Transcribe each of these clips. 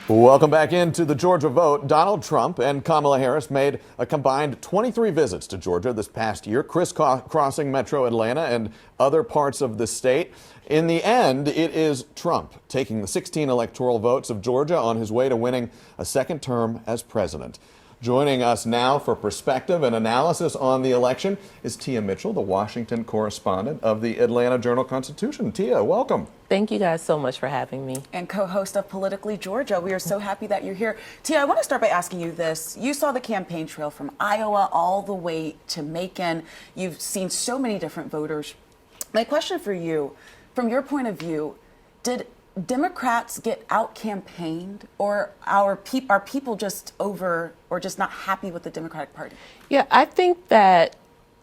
Welcome back into the Georgia vote. Donald Trump and Kamala Harris made a combined 23 visits to Georgia this past year, crisscrossing metro Atlanta and other parts of the state. In the end, it is Trump taking the 16 electoral votes of Georgia on his way to winning a second term as president. Joining us now for perspective and analysis on the election is Tia Mitchell, the Washington correspondent of the Atlanta Journal-Constitution. Tia, welcome. Thank you guys so much for having me. And co-host of Politically Georgia. We are so happy that you're here. Tia, I want to start by asking you this. You saw the campaign trail from Iowa all the way to Macon. You've seen so many different voters. My question for you, from your point of view, did Democrats get out-campaigned, or are people just over or just not happy with the Democratic Party? Yeah, I think that,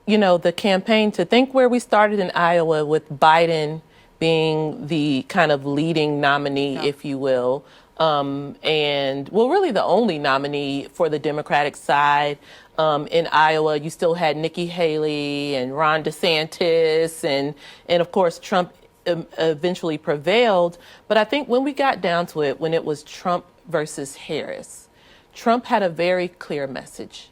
the campaign, to think where we started in Iowa with Biden being the kind of leading nominee, if you will, and, well, really the only nominee for the Democratic side. In Iowa, you still had Nikki Haley and Ron DeSantis, and of course, Trump eventually prevailed. But I think when we got down to it, when it was Trump versus Harris, Trump had a very clear message.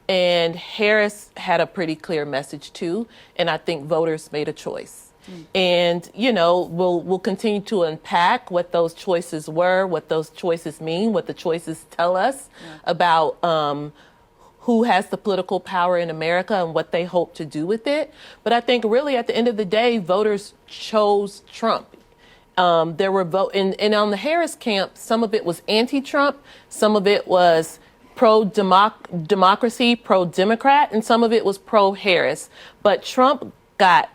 And Harris had a pretty clear message, too. And I think voters made a choice. And, we'll continue to unpack what those choices were, what those choices mean, what the choices tell us about who has the political power in America and what they hope to do with it. But I think really at the end of the day, voters chose Trump. There were and on the Harris camp, some of it was anti-Trump, some of it was pro-democracy, pro-Democrat, and some of it was pro-Harris. But Trump got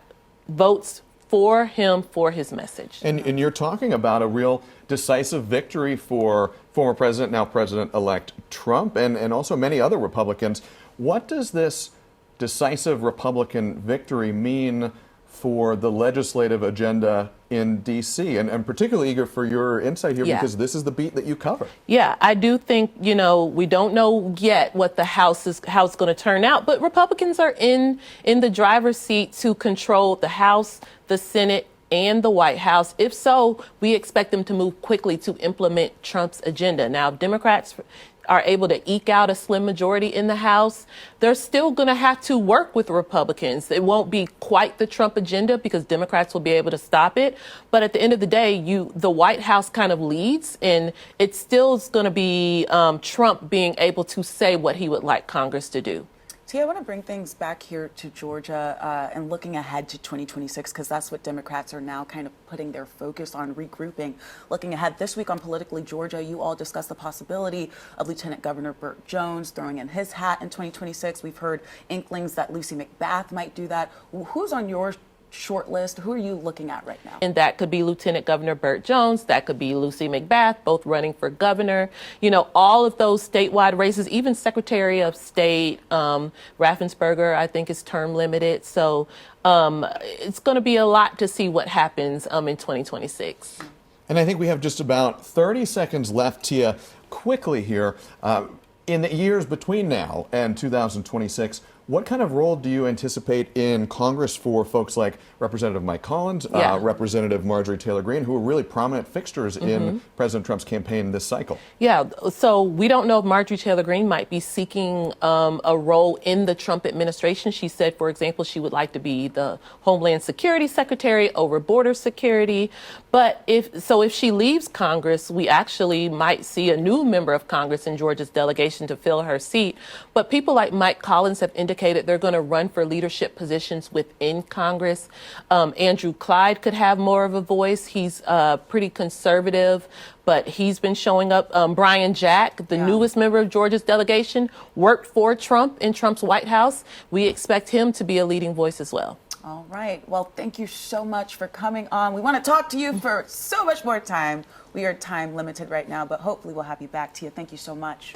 votes for him, for his message. And you're talking about a real decisive victory for former president, now President-elect Trump, and also many other Republicans. What does this decisive Republican victory mean for the legislative agenda in D.C.? And I'm particularly eager for your insight here because this is the beat that you cover. Yeah, I do think, we don't know yet what the House is going to turn out, but Republicans are in the driver's seat to control the House, the Senate, and the White House. If so, we expect them to move quickly to implement Trump's agenda. Now, if Democrats are able to eke out a slim majority in the House, they're still going to have to work with Republicans. It won't be quite the Trump agenda because Democrats will be able to stop it. But at the end of the day, the White House kind of leads, and it still is going to be Trump being able to say what he would like Congress to do. Tia, I want to bring things back here to Georgia and looking ahead to 2026, because that's what Democrats are now kind of putting their focus on, regrouping. Looking ahead this week on Politically Georgia, you all discussed the possibility of Lieutenant Governor Burt Jones throwing in his hat in 2026. We've heard inklings that Lucy McBath might do that. Who's on your short list? Who are you looking at right now? And that could be Lieutenant Governor Burt Jones. That could be Lucy McBath, both running for governor. All of those statewide races, even Secretary of State, Raffensperger, I think is term limited. So it's going to be a lot to see what happens in 2026. And I think we have just about 30 seconds left, Tia. Quickly here, in the years between now and 2026, what kind of role do you anticipate in Congress for folks like Representative Mike Collins, Representative Marjorie Taylor Greene, who are really prominent fixtures in President Trump's campaign this cycle? Yeah, so we don't know if Marjorie Taylor Greene might be seeking a role in the Trump administration. She said, for example, she would like to be the Homeland Security Secretary over border security. But if she leaves Congress, we actually might see a new member of Congress in Georgia's delegation to fill her seat. But people like Mike Collins have indicated they're going to run for leadership positions within Congress. Andrew Clyde could have more of a voice. He's pretty conservative, but he's been showing up. Brian Jack, the newest member of Georgia's delegation, worked for Trump in Trump's White House. We expect him to be a leading voice as well. All right. Well, thank you so much for coming on. We want to talk to you for so much more time. We are time limited right now, but hopefully we'll have you back, Tia. Thank you so much.